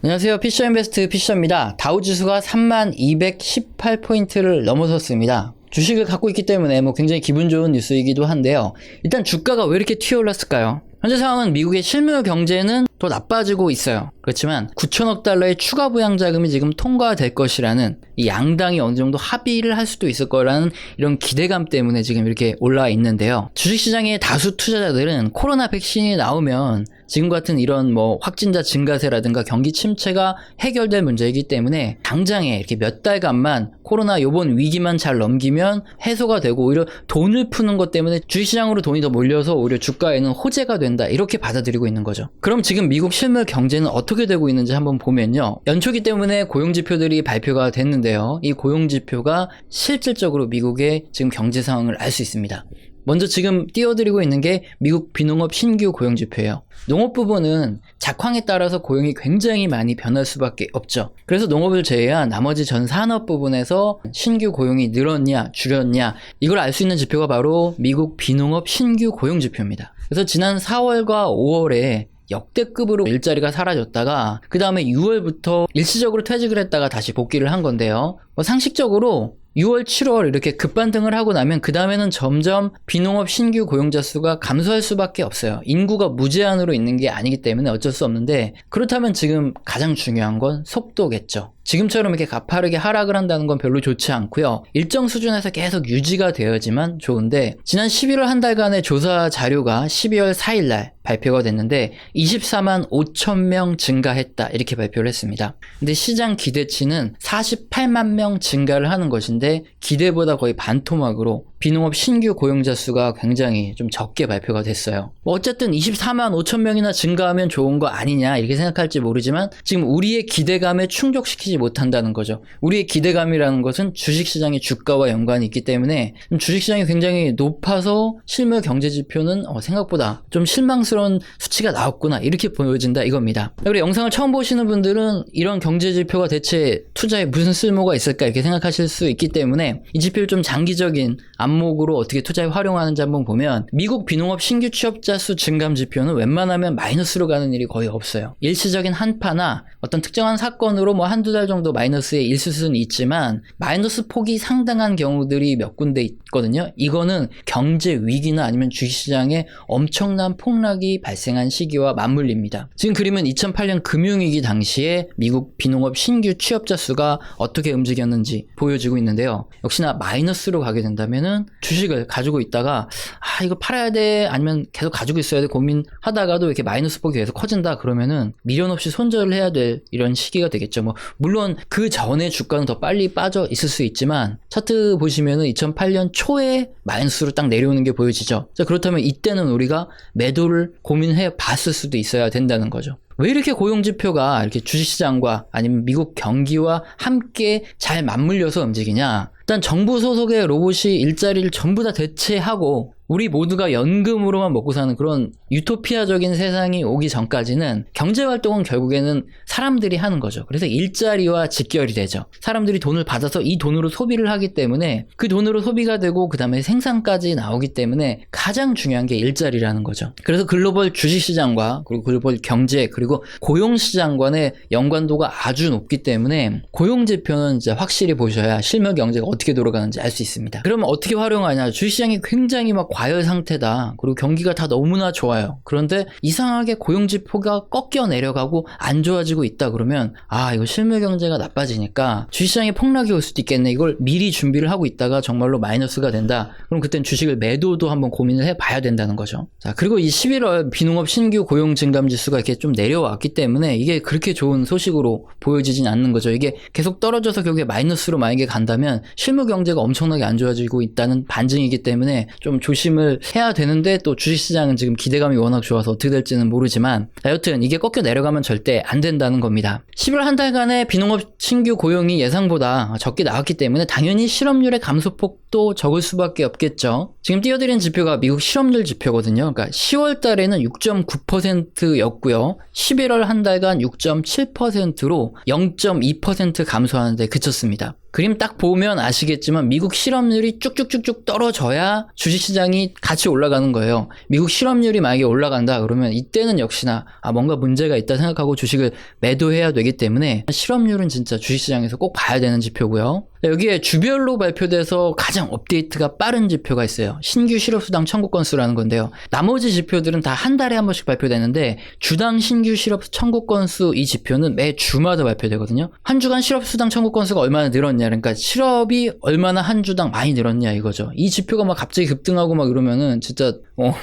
안녕하세요. 피셔인베스트 피셔입니다. 다우지수가 3218포인트를 넘어섰습니다. 주식을 갖고 있기 때문에 굉장히 기분 좋은 뉴스이기도 한데요. 일단 주가가 왜 이렇게 튀어올랐을까요? 현재 상황은 미국의 실물 경제는 더 나빠지고 있어요. 그렇지만 9천억 달러의 추가 부양 자금이 지금 통과될 것이라는 이 양당이 어느 정도 합의를 할 수도 있을 거라는 이런 기대감 때문에 지금 이렇게 올라와 있는데요. 주식시장의 다수 투자자들은 코로나 백신이 나오면 지금 같은 이런 확진자 증가세라든가 경기 침체가 해결될 문제이기 때문에 당장에 이렇게 몇 달간만 코로나 요번 위기만 잘 넘기면 해소가 되고 오히려 돈을 푸는 것 때문에 주식시장으로 돈이 더 몰려서 오히려 주가에는 호재가 된다, 이렇게 받아들이고 있는 거죠. 그럼 지금 미국 실물 경제는 어떻게 되고 있는지 한번 보면요. 연초기 때문에 고용지표들이 발표가 됐는데요. 이 고용지표가 실질적으로 미국의 지금 경제 상황을 알 수 있습니다. 먼저 지금 띄워드리고 있는 게 미국 비농업 신규 고용지표예요. 농업 부분은 작황에 따라서 고용이 굉장히 많이 변할 수밖에 없죠. 그래서 농업을 제외한 나머지 전 산업 부분에서 신규 고용이 늘었냐 줄였냐, 이걸 알 수 있는 지표가 바로 미국 비농업 신규 고용지표입니다. 그래서 지난 4월과 5월에 역대급으로 일자리가 사라졌다가 그 다음에 6월부터 일시적으로 퇴직을 했다가 다시 복귀를 한 건데요. 상식적으로 6월, 7월 이렇게 급반등을 하고 나면 그 다음에는 점점 비농업 신규 고용자 수가 감소할 수밖에 없어요. 인구가 무제한으로 있는 게 아니기 때문에 어쩔 수 없는데, 그렇다면 지금 가장 중요한 건 속도겠죠. 지금처럼 이렇게 가파르게 하락을 한다는 건 별로 좋지 않고요. 일정 수준에서 계속 유지가 되어야지만 좋은데, 지난 11월 한 달간의 조사 자료가 12월 4일날 발표가 됐는데 24만 5천 명 증가했다, 이렇게 발표를 했습니다. 근데 시장 기대치는 48만 명 증가를 하는 것인데 기대보다 거의 반토막으로 비농업 신규 고용자 수가 굉장히 좀 적게 발표가 됐어요. 어쨌든 24만 5천 명이나 증가하면 좋은 거 아니냐, 이렇게 생각할지 모르지만 지금 우리의 기대감에 충족시키지 못한다는 거죠. 우리의 기대감이라는 것은 주식시장의 주가와 연관이 있기 때문에 주식시장이 굉장히 높아서 실물 경제지표는 생각보다 좀 실망스러운 수치가 나왔구나, 이렇게 보여진다, 이겁니다. 그리고 영상을 처음 보시는 분들은 이런 경제지표가 대체 투자에 무슨 쓸모가 있을까, 이렇게 생각하실 수 있기 때문에 이 지표를 좀 장기적인 안목으로 어떻게 투자에 활용하는지 한번 보면, 미국 비농업 신규 취업자 수 증감 지표는 웬만하면 마이너스로 가는 일이 거의 없어요. 일시적인 한파나 어떤 특정한 사건으로 한두 달 정도 마이너스에 있을 수는 있지만 마이너스 폭이 상당한 경우들이 몇 군데 있거든요. 이거는 경제 위기나 아니면 주식시장에 엄청난 폭락이 발생한 시기와 맞물립니다. 지금 그림은 2008년 금융위기 당시에 미국 비농업 신규 취업자 수가 어떻게 움직였는지 보여지고 있는데요. 역시나 마이너스로 가게 된다면은 주식을 가지고 있다가 이거 팔아야 돼, 아니면 계속 가지고 있어야 돼 고민하다가도 이렇게 마이너스 폭이 계속 커진다 그러면은 미련 없이 손절을 해야 될 이런 시기가 되겠죠. 물론 그 전에 주가는 더 빨리 빠져 있을 수 있지만 차트 보시면은 2008년 초에 마이너스로 딱 내려오는 게 보여지죠. 자, 그렇다면 이때는 우리가 매도를 고민해 봤을 수도 있어야 된다는 거죠. 왜 이렇게 고용지표가 이렇게 주식시장과 아니면 미국 경기와 함께 잘 맞물려서 움직이냐? 일단 정부 소속의 로봇이 일자리를 전부 다 대체하고 우리 모두가 연금으로만 먹고 사는 그런 유토피아적인 세상이 오기 전까지는 경제활동은 결국에는 사람들이 하는 거죠. 그래서 일자리와 직결이 되죠. 사람들이 돈을 받아서 이 돈으로 소비를 하기 때문에 그 돈으로 소비가 되고 그 다음에 생산까지 나오기 때문에 가장 중요한 게 일자리라는 거죠. 그래서 글로벌 주식시장과 그리고 글로벌 경제 그리고 고용시장 간의 연관도가 아주 높기 때문에 고용지표는 이제 확실히 보셔야 실물 경제가 어떻게 돌아가는지 알 수 있습니다. 그러면 어떻게 활용하냐? 주식시장이 굉장히 과열 상태다. 그리고 경기가 다 너무나 좋아요. 그런데 이상하게 고용지표가 꺾여 내려가고 안 좋아지고 있다 그러면 이거 실물 경제가 나빠지니까 주식시장에 폭락이 올 수도 있겠네. 이걸 미리 준비를 하고 있다가 정말로 마이너스가 된다. 그럼 그땐 주식을 매도도 한번 고민을 해봐야 된다는 거죠. 자, 그리고 이 11월 비농업 신규 고용 증감 지수가 이렇게 좀 내려왔기 때문에 이게 그렇게 좋은 소식으로 보여지진 않는 거죠. 이게 계속 떨어져서 결국에 마이너스로 만약에 간다면 실물 경제가 엄청나게 안 좋아지고 있다는 반증이기 때문에 좀 조심을 해야 되는데, 또 주식시장은 지금 기대감이 워낙 좋아서 어떻게 될지는 모르지만 여튼 이게 꺾여 내려가면 절대 안 된다는 겁니다. 11월 한 달간의 비농업 신규 고용이 예상보다 적게 나왔기 때문에 당연히 실업률의 감소폭도 수익도 적을 수밖에 없겠죠. 지금 띄워드린 지표가 미국 실업률 지표거든요. 그러니까 10월 달에는 6.9%였고요. 11월 한 달간 6.7%로 0.2% 감소하는데 그쳤습니다. 그림 딱 보면 아시겠지만 미국 실업률이 쭉쭉쭉쭉 떨어져야 주식시장이 같이 올라가는 거예요. 미국 실업률이 만약에 올라간다 그러면 이때는 역시나 뭔가 문제가 있다 생각하고 주식을 매도해야 되기 때문에 실업률은 진짜 주식시장에서 꼭 봐야 되는 지표고요. 여기에 주별로 발표돼서 가장 업데이트가 빠른 지표가 있어요. 신규 실업수당 청구 건수라는 건데요. 나머지 지표들은 다 한 달에 한 번씩 발표되는데 주당 신규 실업 청구 건수 이 지표는 매 주마다 발표되거든요. 한 주간 실업수당 청구 건수가 얼마나 늘었냐, 그러니까 실업이 얼마나 한 주당 많이 늘었냐 이거죠. 이 지표가 막 갑자기 급등하고 막 이러면은 진짜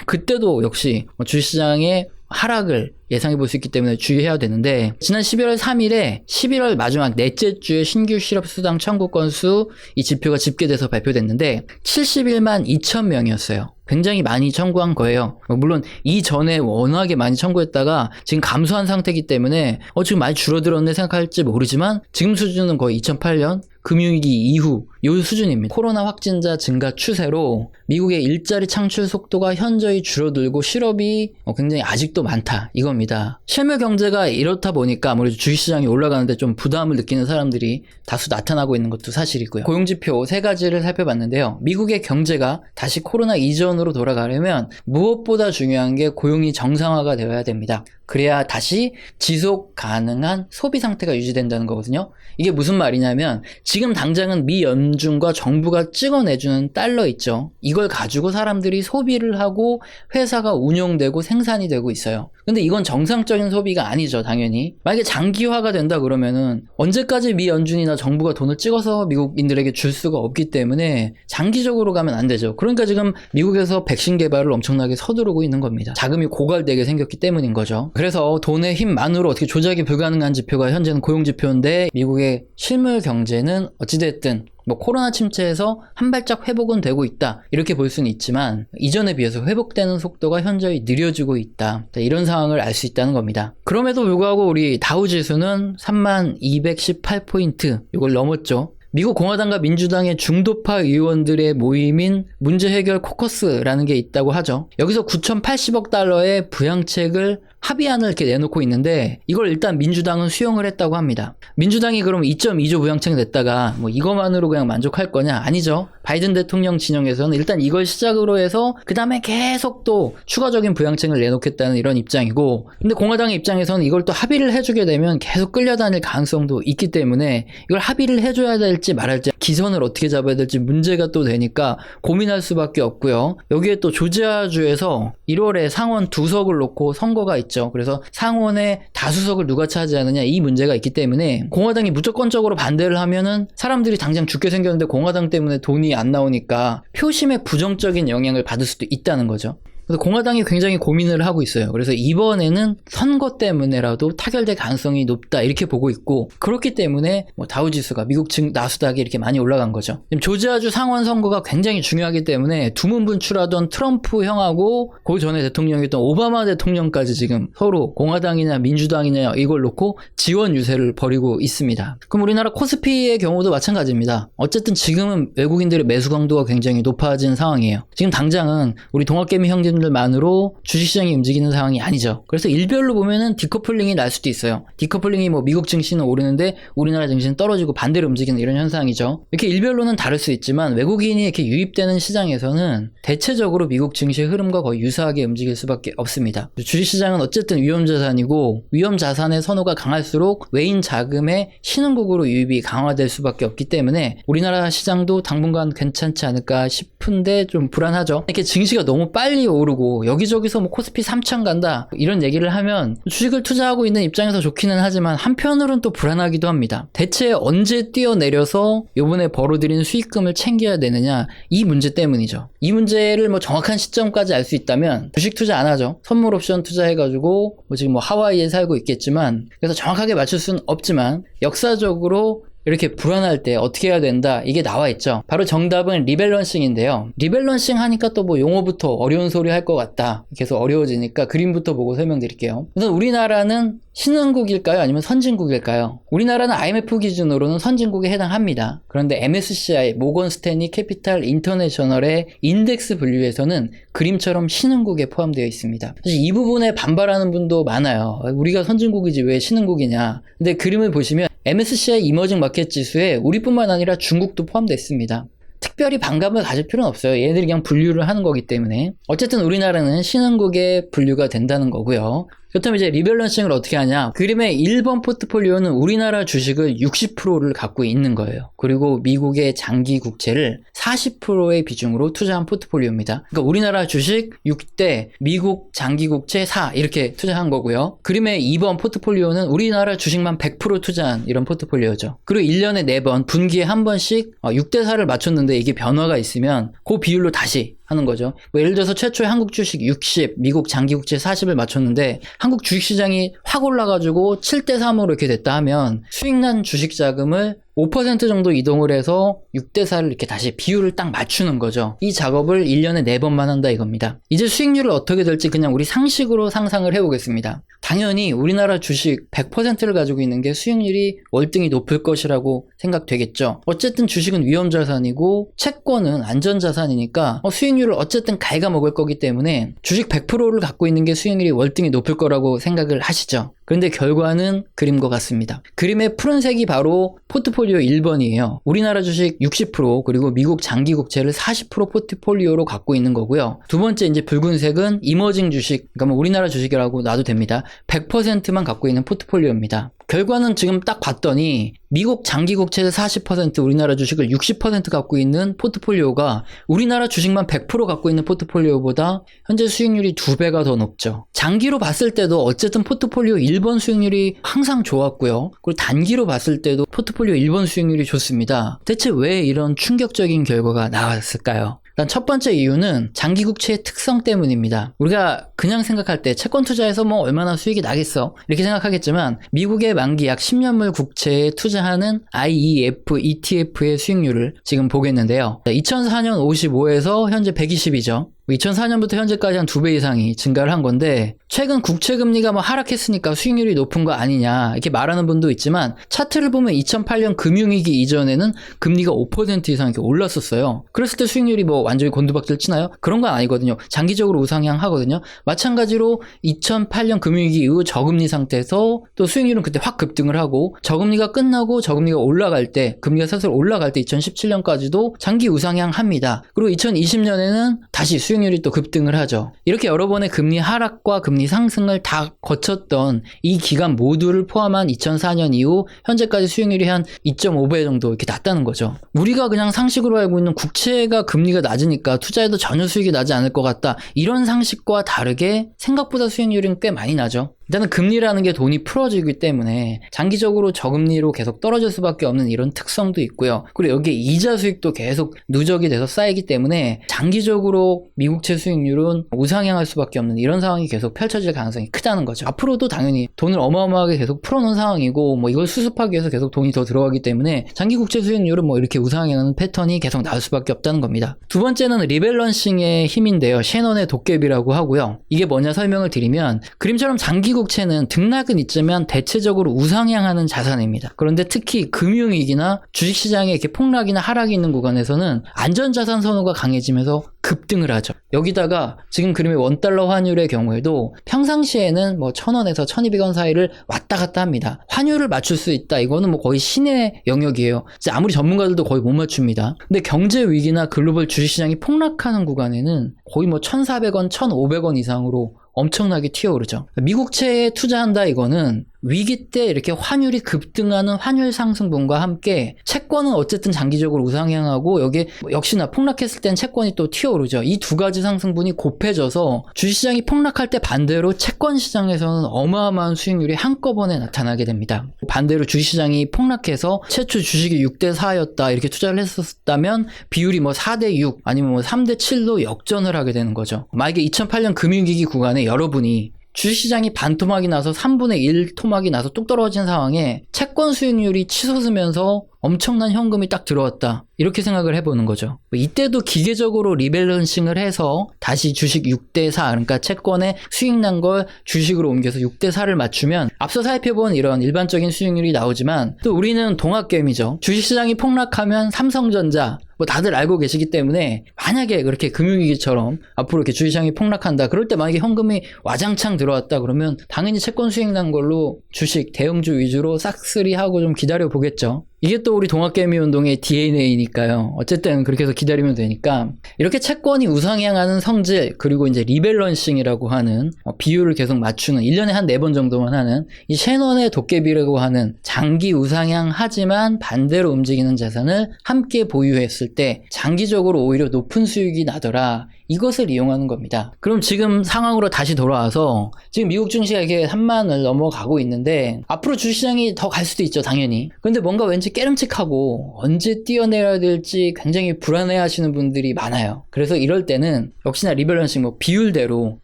그때도 역시 주식시장의 하락을 예상해 볼 수 있기 때문에 주의해야 되는데, 지난 11월 3일에 11월 마지막 넷째 주에 신규 실업수당 청구 건수 이 지표가 집계돼서 발표됐는데 71만 2천 명이었어요. 굉장히 많이 청구한 거예요. 물론 이전에 워낙에 많이 청구했다가 지금 감소한 상태이기 때문에 지금 많이 줄어들었네 생각할지 모르지만 지금 수준은 거의 2008년 금융위기 이후 요 수준입니다. 코로나 확진자 증가 추세로 미국의 일자리 창출 속도가 현저히 줄어들고 실업이 굉장히 아직도 많다 이겁니다. 실물 경제가 이렇다 보니까 아무래도 주식시장이 올라가는데 좀 부담을 느끼는 사람들이 다수 나타나고 있는 것도 사실이고요. 고용지표 세 가지를 살펴봤는데요. 미국의 경제가 다시 코로나 이전으로 돌아가려면 무엇보다 중요한 게 고용이 정상화가 되어야 됩니다. 그래야 다시 지속 가능한 소비 상태가 유지된다는 거거든요. 이게 무슨 말이냐면 지금 당장은 미 연준과 정부가 찍어내주는 달러 있죠. 이걸 가지고 사람들이 소비를 하고 회사가 운영되고 생산이 되고 있어요. 근데 이건 정상적인 소비가 아니죠, 당연히. 만약에 장기화가 된다 그러면은 언제까지 미 연준이나 정부가 돈을 찍어서 미국인들에게 줄 수가 없기 때문에 장기적으로 가면 안 되죠. 그러니까 지금 미국에서 백신 개발을 엄청나게 서두르고 있는 겁니다. 자금이 고갈되게 생겼기 때문인 거죠. 그래서 돈의 힘만으로 어떻게 조작이 불가능한 지표가 현재는 고용지표인데, 미국의 실물 경제는 어찌됐든 코로나 침체에서 한 발짝 회복은 되고 있다 이렇게 볼 수는 있지만 이전에 비해서 회복되는 속도가 현저히 느려지고 있다, 이런 상황을 알 수 있다는 겁니다. 그럼에도 불구하고 우리 다우지수는 3218포인트 이걸 넘었죠. 미국 공화당과 민주당의 중도파 의원들의 모임인 문제 해결 코커스라는 게 있다고 하죠. 여기서 9,080억 달러의 부양책을 합의안을 이렇게 내놓고 있는데 이걸 일단 민주당은 수용을 했다고 합니다. 민주당이 그럼 2.2조 부양책 냈다가 이것만으로 그냥 만족할 거냐? 아니죠. 바이든 대통령 진영에서는 일단 이걸 시작으로 해서 그 다음에 계속 또 추가적인 부양책을 내놓겠다는 이런 입장이고, 근데 공화당의 입장에서는 이걸 또 합의를 해주게 되면 계속 끌려다닐 가능성도 있기 때문에 이걸 합의를 해줘야 될지 말할지, 기선을 어떻게 잡아야 될지 문제가 또 되니까 고민할 수밖에 없고요. 여기에 또 조지아주에서 1월에 상원 2석을 놓고 선거가 있죠. 그래서 상원의 다수석을 누가 차지하느냐 이 문제가 있기 때문에 공화당이 무조건적으로 반대를 하면은 사람들이 당장 죽게 생겼는데 공화당 때문에 돈이 안 나오니까 표심에 부정적인 영향을 받을 수도 있다는 거죠. 그래서 공화당이 굉장히 고민을 하고 있어요. 그래서 이번에는 선거 때문에라도 타결될 가능성이 높다 이렇게 보고 있고, 그렇기 때문에 다우지수가 미국 나스닥이 이렇게 많이 올라간 거죠. 지금 조지아주 상원 선거가 굉장히 중요하기 때문에 두문 분출하던 트럼프 형하고 그 전에 대통령이었던 오바마 대통령까지 지금 서로 공화당이냐 민주당이냐 이걸 놓고 지원 유세를 벌이고 있습니다. 그럼 우리나라 코스피의 경우도 마찬가지입니다. 어쨌든 지금은 외국인들의 매수 강도가 굉장히 높아진 상황이에요. 지금 당장은 우리 동학개미 형제 들만으로 주식시장이 움직이는 상황이 아니죠. 그래서 일별로 보면은 디커플링이 날 수도 있어요. 디커플링이 미국 증시는 오르는데 우리나라 증시는 떨어지고 반대로 움직이는 이런 현상이죠. 이렇게 일별로는 다를 수 있지만 외국인이 이렇게 유입되는 시장에서는 대체적으로 미국 증시의 흐름과 거의 유사하게 움직일 수밖에 없습니다. 주식시장은 어쨌든 위험자산이고 위험자산의 선호가 강할수록 외인 자금의 신흥국으로 유입이 강화될 수밖에 없기 때문에 우리나라 시장도 당분간 괜찮지 않을까 싶은데 좀 불안하죠. 이렇게 증시가 너무 빨리 오르고 여기저기서 코스피 3천 간다 이런 얘기를 하면 주식을 투자하고 있는 입장에서 좋기는 하지만 한편으로는 또 불안하기도 합니다. 대체 언제 뛰어내려서 요번에 벌어들인 수익금을 챙겨야 되느냐 이 문제 때문이죠. 이 문제를 정확한 시점까지 알 수 있다면 주식 투자 안 하죠. 선물 옵션 투자해가지고 지금 하와이에 살고 있겠지만, 그래서 정확하게 맞출 수는 없지만 역사적으로 이렇게 불안할 때 어떻게 해야 된다, 이게 나와 있죠. 바로 정답은 리밸런싱인데요. 리밸런싱 하니까 또 뭐 용어부터 어려운 소리 할 것 같다, 계속 어려워지니까 그림부터 보고 설명드릴게요. 우선 우리나라는 신흥국일까요? 아니면 선진국일까요? 우리나라는 IMF 기준으로는 선진국에 해당합니다. 그런데 MSCI, 모건 스탠리 캐피탈 인터내셔널의 인덱스 분류에서는 그림처럼 신흥국에 포함되어 있습니다. 사실 이 부분에 반발하는 분도 많아요. 우리가 선진국이지 왜 신흥국이냐. 근데 그림을 보시면 MSCI 이머징 마켓 지수에 우리뿐만 아니라 중국도 포함되어 있습니다. 특별히 반감을 가질 필요는 없어요. 얘네들이 그냥 분류를 하는 거기 때문에. 어쨌든 우리나라는 신흥국에 분류가 된다는 거고요. 그렇다면 이제 리밸런싱을 어떻게 하냐. 그림의 1번 포트폴리오는 우리나라 주식을 60%를 갖고 있는 거예요. 그리고 미국의 장기 국채를 40%의 비중으로 투자한 포트폴리오입니다. 그러니까 우리나라 주식 6대 미국 장기 국채 4 이렇게 투자한 거고요. 그림의 2번 포트폴리오는 우리나라 주식만 100% 투자한 이런 포트폴리오죠. 그리고 1년에 4번 분기에 한 번씩 6대 4를 맞췄는데 이게 변화가 있으면 그 비율로 다시 하는 거죠. 뭐 예를 들어서 최초에 한국 주식 60, 미국 장기국채 40을 맞췄는데 한국 주식시장이 확 올라가지고 7대3으로 이렇게 됐다 하면 수익난 주식 자금을 5% 정도 이동을 해서 6대4를 이렇게 다시 비율을 딱 맞추는 거죠. 이 작업을 1년에 4번만 한다 이겁니다. 이제 수익률을 어떻게 될지 그냥 우리 상식으로 상상을 해보겠습니다. 당연히 우리나라 주식 100%를 가지고 있는 게 수익률이 월등히 높을 것이라고 생각되겠죠. 어쨌든 주식은 위험자산이고 채권은 안전자산이니까 수익률을 어쨌든 갉아먹을 거기 때문에 주식 100%를 갖고 있는 게 수익률이 월등히 높을 거라고 생각을 하시죠. 그런데 결과는 그림과 같습니다. 그림의 푸른색이 바로 포트폴리오 1번이에요. 우리나라 주식 60% 그리고 미국 장기 국채를 40% 포트폴리오로 갖고 있는 거고요. 두 번째 이제 붉은색은 이머징 주식, 그러니까 뭐 우리나라 주식이라고 놔도 됩니다. 100%만 갖고 있는 포트폴리오입니다. 결과는 지금 딱 봤더니 미국 장기 국채를 40%, 우리나라 주식을 60% 갖고 있는 포트폴리오가 우리나라 주식만 100% 갖고 있는 포트폴리오보다 현재 수익률이 2배가 더 높죠. 장기로 봤을 때도 어쨌든 포트폴리오 1번 수익률이 항상 좋았고요. 그리고 단기로 봤을 때도 포트폴리오 1번 수익률이 좋습니다. 대체 왜 이런 충격적인 결과가 나왔을까요? 일단 첫 번째 이유는 장기국채의 특성 때문입니다. 우리가 그냥 생각할 때 채권 투자해서 뭐 얼마나 수익이 나겠어 이렇게 생각하겠지만 미국의 만기 약 10년물 국채에 투자하는 IEF, ETF의 수익률을 지금 보겠는데요. 2004년 55에서 현재 120이죠. 2004년부터 현재까지 한 2배 이상이 증가를 한 건데 최근 국채 금리가 뭐 하락했으니까 수익률이 높은 거 아니냐 이렇게 말하는 분도 있지만 차트를 보면 2008년 금융위기 이전에는 금리가 5% 이상 이렇게 올랐었어요. 그랬을 때 수익률이 뭐 완전히 곤두박질 치나요? 그런 건 아니거든요. 장기적으로 우상향하거든요. 마찬가지로 2008년 금융위기 이후 저금리 상태에서 또 수익률은 그때 확 급등을 하고 저금리가 끝나고 저금리가 올라갈 때 금리가 슬슬 올라갈 때 2017년까지도 장기 우상향합니다. 그리고 2020년에는 다시 수익률이 또 급등을 하죠. 이렇게 여러 번의 금리 하락과 금리 상승을 다 거쳤던 이 기간 모두를 포함한 2004년 이후 현재까지 수익률이 한 2.5배 정도 이렇게 낮다는 거죠. 우리가 그냥 상식으로 알고 있는 국채가 금리가 낮으니까 투자해도 전혀 수익이 나지 않을 것 같다. 이런 상식과 다르게 생각보다 수익률은 꽤 많이 나죠. 일단은 금리라는 게 돈이 풀어지기 때문에 장기적으로 저금리로 계속 떨어질 수밖에 없는 이런 특성도 있고요. 그리고 여기에 이자 수익도 계속 누적이 돼서 쌓이기 때문에 장기적으로 미국채 수익률은 우상향할 수밖에 없는 이런 상황이 계속 펼쳐질 가능성이 크다는 거죠. 앞으로도 당연히 돈을 어마어마하게 계속 풀어놓은 상황이고 뭐 이걸 수습하기 위해서 계속 돈이 더 들어가기 때문에 장기 국채 수익률은 뭐 이렇게 우상향하는 패턴이 계속 나올 수밖에 없다는 겁니다. 두 번째는 리밸런싱의 힘인데요. 셰넌의 도깨비라고 하고요. 이게 뭐냐 설명을 드리면 그림처럼 장기 국채는 등락은 있지만 대체적으로 우상향하는 자산입니다. 그런데 특히 금융위기나 주식시장에 이렇게 폭락이나 하락이 있는 구간에서는 안전자산 선호가 강해지면서 급등을 하죠. 여기다가 지금 그림의 원달러 환율의 경우에도 평상시에는 뭐 1,000원에서 1,200원 사이를 왔다 갔다 합니다. 환율을 맞출 수 있다. 이거는 뭐 거의 신의 영역이에요. 아무리 전문가들도 거의 못 맞춥니다. 근데 경제 위기나 글로벌 주식시장이 폭락하는 구간에는 거의 뭐 1,400원, 1,500원 이상으로 엄청나게 튀어오르죠. 미국채에 투자한다 이거는 위기 때 이렇게 환율이 급등하는 환율 상승분과 함께 채권은 어쨌든 장기적으로 우상향하고 여기에 역시나 폭락했을 땐 채권이 또 튀어오르죠. 이 두 가지 상승분이 곱해져서 주식시장이 폭락할 때 반대로 채권 시장에서는 어마어마한 수익률이 한꺼번에 나타나게 됩니다. 반대로 주식시장이 폭락해서 최초 주식이 6대4였다 이렇게 투자를 했었다면 비율이 뭐 4대6 아니면 뭐 3대7로 역전을 하게 되는 거죠. 만약에 2008년 금융위기 구간에 여러분이 주식시장이 반토막이 나서 3분의 1 토막이 나서 뚝 떨어진 상황에 채권 수익률이 치솟으면서 엄청난 현금이 딱 들어왔다. 이렇게 생각을 해보는 거죠. 이때도 기계적으로 리밸런싱을 해서 다시 주식 6대4, 그러니까 채권에 수익 난 걸 주식으로 옮겨서 6대4를 맞추면 앞서 살펴본 이런 일반적인 수익률이 나오지만 또 우리는 동학개미죠. 주식시장이 폭락하면 삼성전자, 뭐 다들 알고 계시기 때문에 만약에 그렇게 금융위기처럼 앞으로 이렇게 주식시장이 폭락한다. 그럴 때 만약에 현금이 와장창 들어왔다 그러면 당연히 채권 수익 난 걸로 주식 대형주 위주로 싹쓸이하고 좀 기다려 보겠죠. 이게 또 우리 동학개미 운동의 DNA니까요. 어쨌든 그렇게 해서 기다리면 되니까 이렇게 채권이 우상향하는 성질 그리고 이제 리밸런싱이라고 하는 비율을 계속 맞추는 1년에 한 4번 정도만 하는 이 셰넌의 도깨비라고 하는 장기 우상향하지만 반대로 움직이는 자산을 함께 보유했을 때 장기적으로 오히려 높은 수익이 나더라. 이것을 이용하는 겁니다. 그럼 지금 상황으로 다시 돌아와서 지금 미국 증시가 이렇게 3만을 넘어가고 있는데 앞으로 주시장이 더 갈 수도 있죠, 당연히. 근데 뭔가 왠지 깨름칙하고 언제 뛰어내려야 될지 굉장히 불안해 하시는 분들이 많아요. 그래서 이럴 때는 역시나 리밸런싱 뭐 비율대로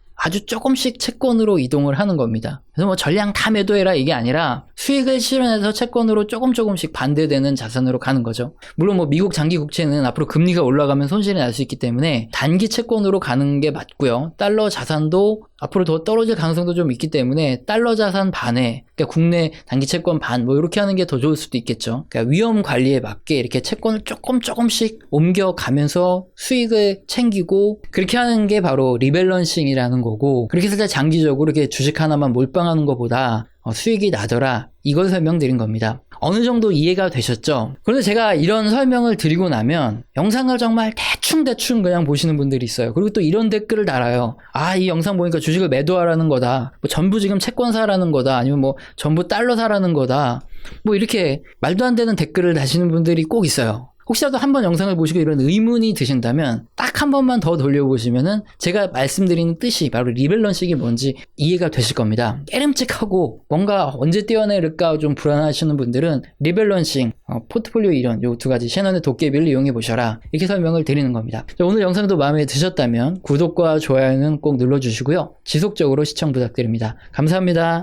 아주 조금씩 채권으로 이동을 하는 겁니다. 그래서 뭐 전량 다 매도해라 이게 아니라 수익을 실현해서 채권으로 조금씩 반대되는 자산으로 가는 거죠. 물론 뭐 미국 장기 국채는 앞으로 금리가 올라가면 손실이 날 수 있기 때문에 단기 채권으로 가는 게 맞고요. 달러 자산도 앞으로 더 떨어질 가능성도 좀 있기 때문에 달러 자산 반에, 그러니까 국내 단기 채권 반 뭐 이렇게 하는 게 더 좋을 수도 있겠죠. 그러니까 위험 관리에 맞게 이렇게 채권을 조금씩 옮겨가면서 수익을 챙기고 그렇게 하는 게 바로 리밸런싱이라는 거고, 그렇게 해서 장기적으로 이렇게 주식 하나만 몰빵하는 것보다 수익이 나더라. 이걸 설명드린 겁니다. 어느 정도 이해가 되셨죠? 그런데 제가 이런 설명을 드리고 나면 영상을 정말 대충 그냥 보시는 분들이 있어요. 그리고 또 이런 댓글을 달아요. 아, 이 영상 보니까 주식을 매도하라는 거다. 뭐 전부 지금 채권 사라는 거다. 아니면 뭐 전부 달러 사라는 거다. 뭐 이렇게 말도 안 되는 댓글을 다시는 분들이 꼭 있어요. 혹시라도 한번 영상을 보시고 이런 의문이 드신다면 딱 한 번만 더 돌려보시면은 제가 말씀드리는 뜻이 바로 리밸런싱이 뭔지 이해가 되실 겁니다. 깨름칙하고 뭔가 언제 뛰어내릴까 좀 불안하시는 분들은 리밸런싱, 포트폴리오 이론 요 2가지 셰넌의 도깨비를 이용해 보셔라. 이렇게 설명을 드리는 겁니다. 자, 오늘 영상도 마음에 드셨다면 구독과 좋아요는 꼭 눌러주시고요. 지속적으로 시청 부탁드립니다. 감사합니다.